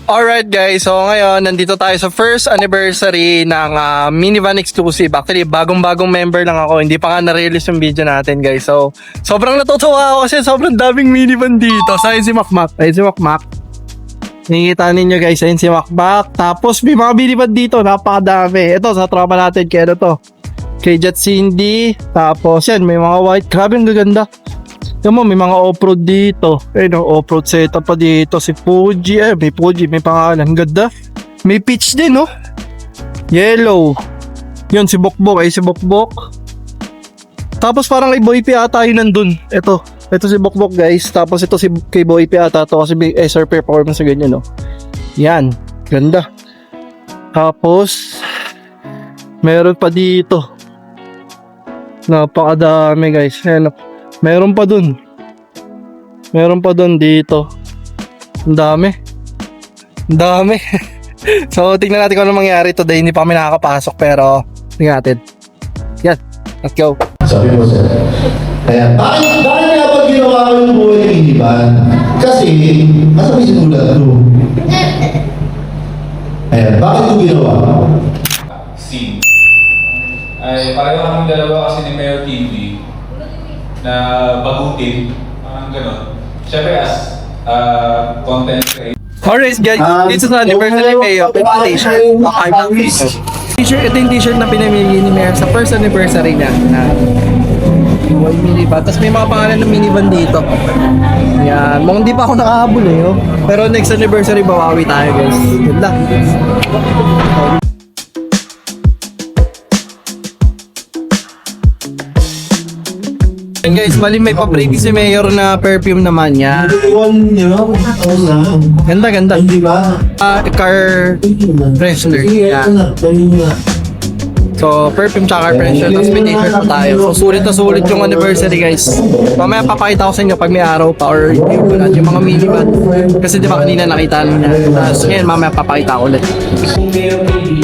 Alright guys, so ngayon nandito tayo sa first anniversary ng Minivan Exclusive. Actually, bagong-bagong member lang ako. Hindi pa nga na-release yung video natin guys. So, sobrang natutuwa ako kasi sobrang daming minivan dito. So, ayun si Makmak. Ayun si Makmak. Nakikita ninyo guys, ayun si Makmak. Tapos may mga minivan dito, napakadami. Ito, sa tropa natin, kaya to. Kay Jet Cindy. Tapos yan, may mga white. Grabe, ang gaganda. Yan mo, may mga off-road dito. Ayun, off-road setup pa dito. Si Fuji, may Fuji, may pangalan. Ang ganda. May peach din, no? Yellow. Yun, si Bokbok. Si Bokbok. Tapos parang kay Boy P ata yun nandun. Ito si Bokbok, guys. Tapos ito si kay Boy P ata to kasi may SR performance na ganyan, no? Yan. Ganda. Tapos, meron pa dito. Napakadami, guys. Ayan, meron pa dun. Meron pa dun dito. Ang dami. Ang dami. So, tingnan natin kung ano mangyari today. Hindi pa kami nakakapasok pero tingnan natin. Yan. Let's go. Sabi mo, sir. Kaya, bakit nga ba ginawa ko yung buhay ng iniban? Kasi, asa may sinulat ko? Ayan, bakit ko ginawa? Scene. Ay, pareho kaming dalawa kasi ni Mayor TV na bagutin, parang gano'n. Siyempre as content creator. Alright guys, dito sa anniversary Mayo, t-shirt. T-shirt, ito yung t-shirt na pinamili ni Mayor sa first anniversary niya na Boy Minivan. Tapos may mga pangalan ng minivan dito. Yan, mukhang di pa ako nakahabol eh. Oh. Pero next anniversary, bawawi tayo guys. Ganda. And guys, mali may pa-break si Mayor na perfume naman niya. Ganda. Hindi ba? Car freshener. Yeah. So, perfume tsaka car freshener. Tapos may t-shirt pa tayo. So, sulit na sulit yung anniversary guys. Mamaya papakita ko sa inyo pag may araw pa or yung mga minivan. Kasi di ba kanina nakita niya. Tapos ngayon mamaya papakita ko ulit. Kung Mayor TV,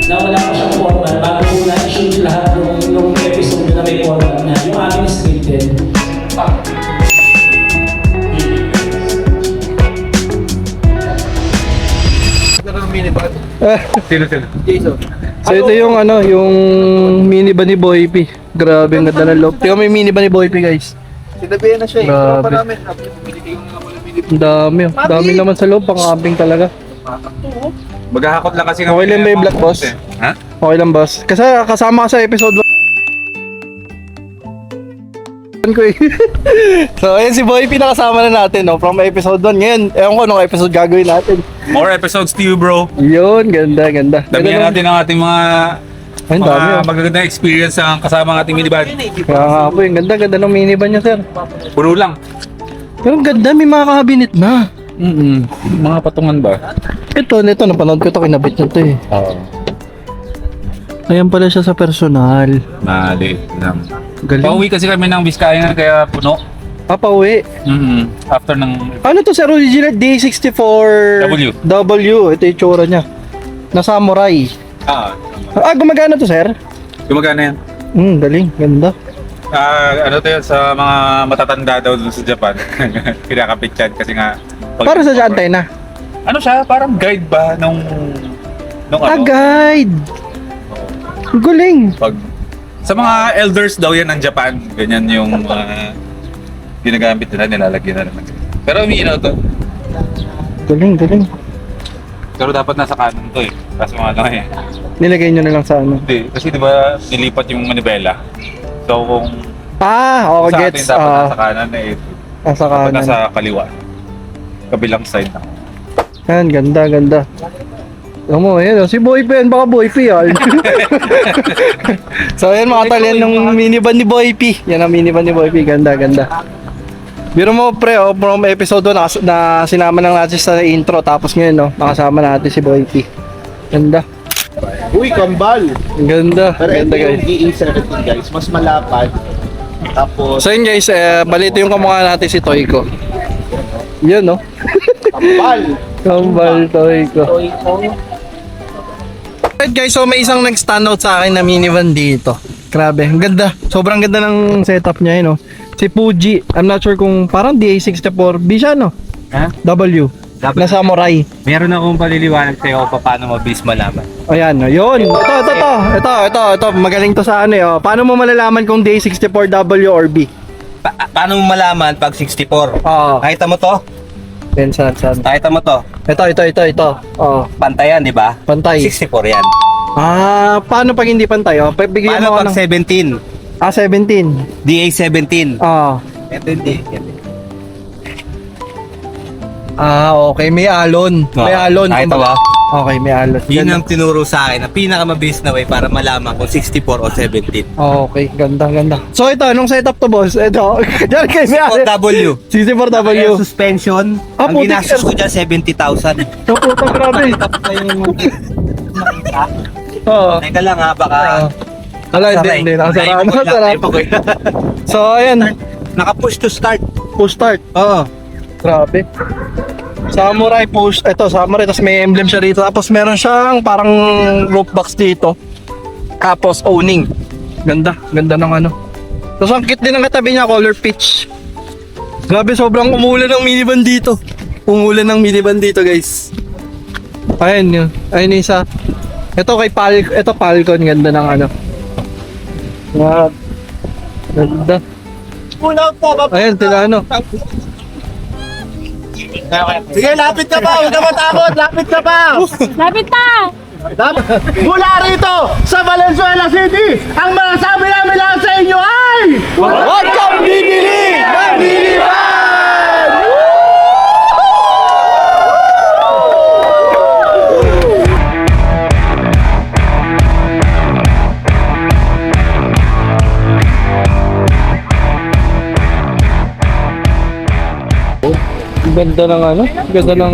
na wala pa siyang format, bago po na-shoot lahat ng episode na may format na yung aming scripted. So ito yung yung minivan ni Boy P. Grabe ang ganda ng loob. Tingnan mo yung minivan ni Boy P guys. Sinabihan na siya eh. Grabe. Ang dami. Ang dami naman sa loob. Pang-camping talaga. Maghahakot lang kasi Okay lang ba yung black boss? Ha? Okay lang boss. Kasi kasama ka sa episode 1 ko eh. So ayan si Boy P nakasama na natin no? From episode 1 ngayon. Ewan ko anong episode gagawin natin. More episodes to you, bro. Yun, ganda. Damihan natin ang ating mga Ay, ang dami. magagandang experience ang kasama ng ating minivan. Kaya nga po yung ganda ng minivan niya sir. Puro lang. Pero ang ganda, may mga cabinet na. Mga patungan ba? Ito, napanood ko ito, kinabit niya ito eh. Oo. Ayan pala siya sa personal. Maliit lang. Galing. Pauwi kasi kami ng Vizcayan kaya puno. Pauwi. After ng Ano to sir, original D64 W. W, ito yung tsura niya. Na samurai. Gumagana to sir? Gumagana yan. Galing, ganda. Ano to yun, sa mga matatanda daw dun sa Japan. Kinakapit yan kasi nga Para sa antena. ano siya, parang guide ba nung Guide. Ang galing. pag sa mga elders daw yan ng Japan, ganyan yung ginagamit nila, nilalagyan na naman. Pero umiinaw to. Galing. Pero dapat nasa kanan to eh. Kasi mga eh. Nilagay nyo na lang sa ano. Hindi, kasi di ba nilipat yung manibela. So kung Oo, sa gets. atin dapat nasa kanan eh. Nasa Dapat kanan. nasa kaliwa. Kabilang side na. Yan, ganda. Alam mo, ayan, si Boy P, baka Boy P yan. So ayan mga tol, yan ng minivan ni Boy P. Yan ang minivan ni Boy P, ganda. Biro mo pre, from episode 1 na sinama lang natin sa intro. Tapos ngayon, nakasama natin si Boy P. Ganda. Uy, kambal. Ganda Pero ito yung guys. DA17 guys, mas malapad. Tapos, So yun guys, balito yung kamukha natin si Toyko. Yun no? kambal. Kambal Toyko. Toy ko. Alright guys, so may isang nag-standout sa akin na minivan dito. Grabe, ang ganda. Sobrang ganda ng setup niya, no? Si Fuji, I'm not sure kung parang DA64B siya, no? Ha? W. na samurai. Meron akong paliliwanag sa'yo kung paano mabilis malaman. Ayan, yun. Ito. Magaling to sa ano eh. Oh. Paano mo malalaman kung day 64W or B? Paano mo malaman pag 64? Oo. Nakita mo to? Then, saan? Nakita mo to? Ito. Oo. Pantayan, di ba? Pantay. 64 yan. Paano pag hindi pantay? Oh? Bigyan Paano mo pag ako ng... 17? 17. DA 17. Oo. Ito hindi. Okay. May alon. May alon. Nakita ba? Okay, may alon. Yun ang tinuro sa akin na pinakamabilis na way para malaman kung 64 o 17. Okay, ganda. So ito, anong setup to, boss? Ito, dyan kayo may alon. 4W. 64W. Air suspension. Ah, Ang putik. ginastos ko dyan, 70,000. So, puto, grabe. Tapos na yung nakita. Oo. Teka lang ha, baka... Wala, hindi. Nakasaraan. So, ayan. Naka-push to start. Push start. Oo. Grabe. Samurai push. Ito, samurai. Tapos may emblem siya dito. Tapos meron siyang parang rope box dito. Tapos owning. Ganda ng ano. Tapos ang cute din ng katabi niya, color peach. Grabe, sobrang umulan ng minivan dito. Guys. Ayun yun. Ayun yung isa. Ito kay Falcon. Ganda ng ano. Wow. Ganda. Ayun, tila ano. Sige, lapit ka pa! Huwag ka matakot! Lapit ka pa! Lapit na! Mula rito sa Valenzuela City, ang masasabi namin lang sa inyo ay... Huwag kang bibili ng minivan! Ganda ng ano? Ganda ng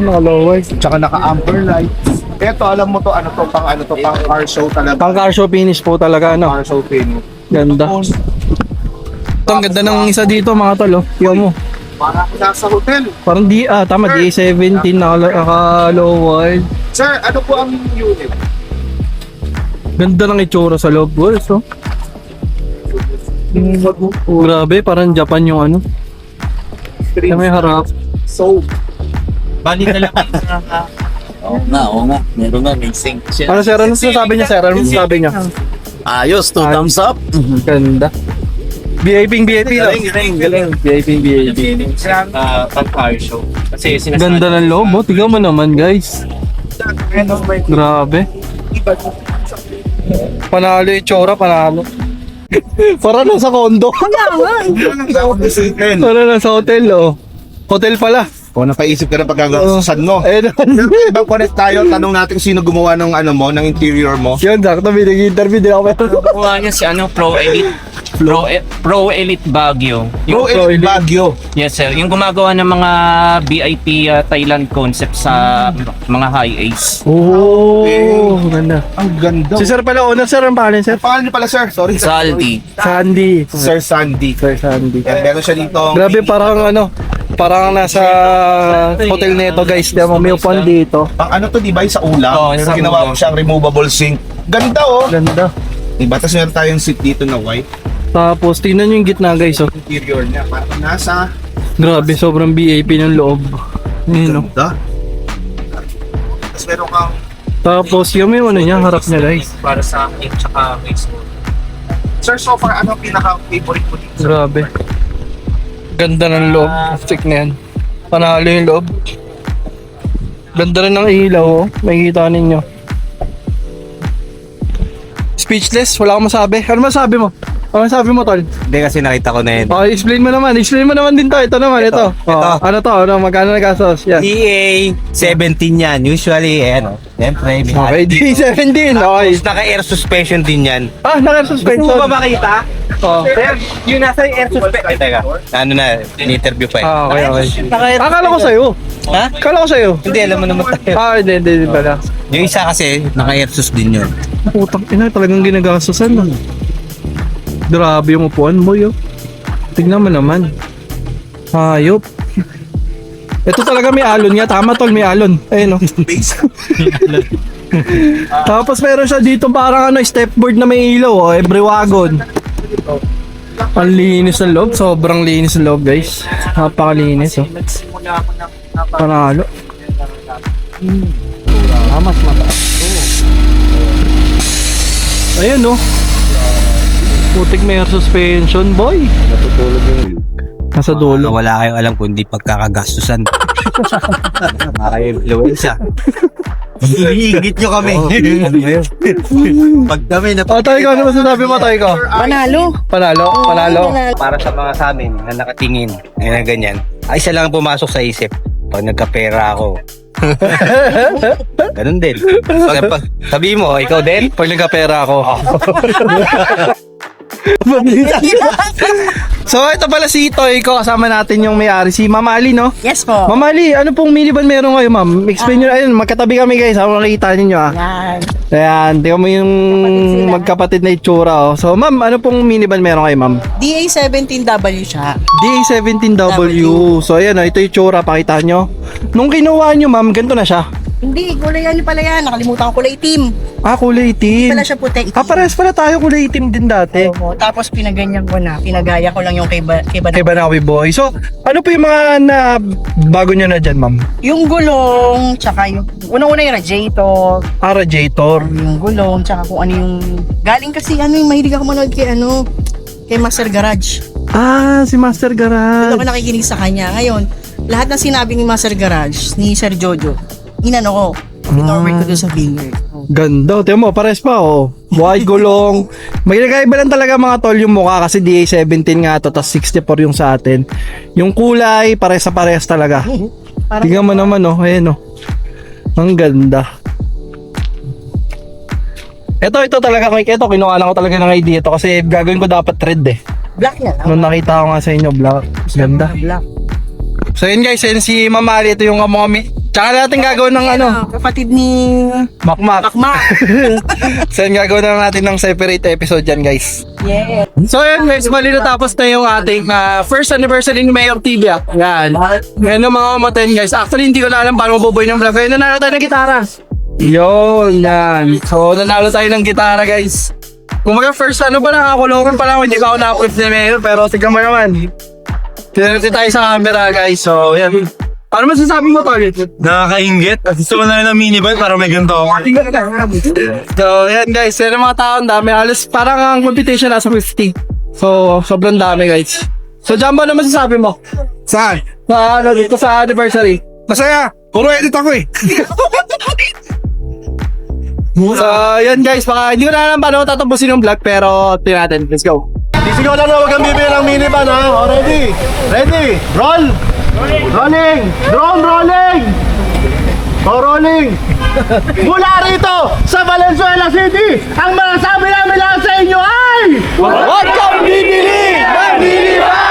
naka-lower. Tsaka naka-amber lights. Eto, alam mo to, pang car show talaga. Pang car show finish po talaga, ano? Car show pin. Ganda. Ito, ang ganda ng isa dito, mga tol, oh. Yan mo. Para ako nasa hotel. Parang tama, D17 naka-lower. Sir, ano po ang unit? Ganda ng itsura sa loob, boys, oh. Grabe, parang Japan yung ano. Na may harap. So, Bali na lang Oo nga. Meron nga, amazing. Ano, sir? Ano sinasabi niya, sir? Ano sinasabi niya? Ayos, 2 thumbs up. Ganda. VIP lang. Galing. VIP. Pag-car show. Kasi Ganda ng loob, oh. Tignan mo naman, guys. Grabe. Panalo yung tsura, panalo. Para nasa kondo. Para nasa hotel, oh. Hotel pala. kung napaisip ka na pagkagastusan mo. Ibang connect tayo, tanong natin sino gumawa ng ng interior mo. Yun, sakto, binag-interview din ako. Gumawa niya si Pro Elite. Pro Elite Baguio. Pro Elite Baguio. Yes sir, yung gumagawa ng mga VIP Thailand concept sa mga high A's. Oh, Okay. ganda. Ang ganda. Si sir pala, owner sir, ang pangalan sir? Pangalan niyo pala sir, sorry. Saldi. Sandy. Sir Sandy. Sir Sandy. Yan, meron siya dito. Grabe, parang nasa hotel nito guys. Diba, may upuan dito. Ang to, di ba, yung sa ulam? Oo, Pero sa ginawa ulam. mo siyang removable sink. Ganda oh. Ganda. Diba? Tapos meron tayong seat dito na white. Tapos, tingnan nyo yung gitna guys. Oh. Interior niya. Parang nasa... Grabe, sobrang BAP ng loob. Yun, oh. Ganda. Tapos meron kang... Tapos, yung may ano niya, harap niya guys. Para sa akin, tsaka may school. Sir, so far, ano ang pinaka-favorite mo dito? Grabe. Ganda ng loob. Stick na yan. Panalo yung loob. Ganda rin ng ilaw, oh. Makikita ninyo. Speechless, wala akong masabi. Ano masabi mo? Ano masabi mo, tol? Hindi kasi nakita ko na yun. Okay, explain mo naman. Explain mo naman din to. Ito naman, ito. Ito. Ano to? Ano, magkano nagastos? Yan. DA 17 yan. Usually, siyempre, may Okay, D17. Okay. Tapos naka-air suspension din yan. Ah, naka-suspension. Gusto mo ba makita? Oh. Yung nasa air suspension. Teka, ano na, in-interview pa eh. Ah, okay, okay. Naka-air Akala ko sa'yo. Ha? Akala ko sa'yo. Hindi, alam mo naman tayo. Hindi pala. Yung isa kasi, naka-air sus din yun. Putang ina, talagang ginagastosan mo. Grabe yung upuan mo, yo. Tignan mo naman. Hayop. Ito talaga may alon nga. Tama, tol, may alon. Ayun, no. Tapos meron siya dito parang stepboard na may ilaw, oh. Every wagon. Ang linis ng loob. Sobrang linis ng loob, guys. Napakalinis, oh. Nagsimula ako ng Panalo. Mas mataas. Ayun no. Putik may air suspension, boy. Natutulog yung Nasa dulo. Wala kayong alam kundi pagkakagastusan. Makaka-influensya. Hihigit nyo kami. Ano yun? Pag kami na... Toy ko, ano masasabi mo, Toy ko? Panalo. Panalo? Panalo? Para sa mga sa amin na nakatingin, ay na ganyan, ay isa lang ang pumasok sa isip. Pag nagkapera ako. Ganun din. Sabi mo, ikaw din? Pag nagkapera ako. So, ito pala si Toy ko. Kasama natin yung may-ari, si Ma'am Ali, no? Yes po. Ma'am Ali, ano pong minivan meron kayo, ma'am? Explain nyo, ayun, magkatabi kami guys. Ako nakikita ninyo, ah. Yan. Ayan, tingnan mo yung sila. magkapatid na itsura, oh. So, ma'am, ano pong minivan meron kayo, ma'am? DA17W siya. DA17W. So, ayan, oh, ito yung itsura, pakita nyo. Nung kinuha nyo, ma'am, ganito na siya. Hindi, kulay ano pala yan. Nakalimutan ko kulay itim. Ah, kulay Hindi itim. pala siya puti. Ah, parehas pala tayo kulay itim din dati. Oo, tapos pinaganyan ko na. Pinagaya ko lang yung kay Kay Banawi Boy. So, ano po yung mga na bago nyo na dyan, ma'am? Yung gulong, tsaka yung... Unang-una yung radiator. Ah, radiator. Yung gulong, tsaka kung ano yung... Galing kasi ano yung mahilig ako manood kay ano... Kay Master Garage. Ah, si Master Doon Garage. ako nakikinig sa kanya. Ngayon, lahat ng sinabi ni Master Garage, ni Sir Jojo, inano ko. Pinorway ko doon sa vineyard. Ganda. Tiyan mo, pares pa, oh. White gulong. May nagkaiba lang talaga mga tol yung mukha kasi DA17 nga to, tapos 64 yung sa atin. Yung kulay, pares sa pares talaga. Tingnan mo naman, oh. Ayan, oh. Ang ganda. Ito talaga, ito, kinuha lang ko talaga ng idea to kasi gagawin ko dapat red eh. Black na lang. Nung nakita ko nga sa inyo, black. Ganda. Black. So yun guys, yun si Mama Ali, ito yung mga tsaka natin gagawin ng ano, Kapatid ni... makmak. Akma. So yun, gagawin na natin ng separate episode dyan guys. Yeah. So yun guys, mali natapos na yung ating first anniversary ni Mayor TV. Yan. Ngayon yung mga maten guys. Actually hindi ko na alam paano mabubuhay ng vlog. Ngayon nanalo tayo ng gitara. Yun, yan. So nanalo tayo ng gitara guys. Kung mga first ano pa nakakulungan pa lang, hindi ka ako na-equip ni Mayor. Pero tignan mo naman. Tinariti tayo sa camera guys. So yan. Paano masasabi mo Tol? Nakakaingit. Gusto mo na ng minivan para may ganito ako. So, yan guys. Yan ang mga tao. Ang dami. Alas parang ang competition nasa 50. So, sobrang dami guys. So, Jumbo, ano masasabi mo? Saan? Sa, ano, dito sa anniversary. Masaya! Puro edit ako eh! So, yan guys. Baka, hindi ko na alam paano tatapusin yung vlog. Pero, tingnan natin. Let's go. Sisigaw lang na huwag kang bibili ng minivan ha. O, ready? Ready? Roll! Rolling! Drone rolling! O, rolling! Mula rito sa Valenzuela City, ang masasabi namin lang sa inyo ay... Huwag kang bibili ng minivan!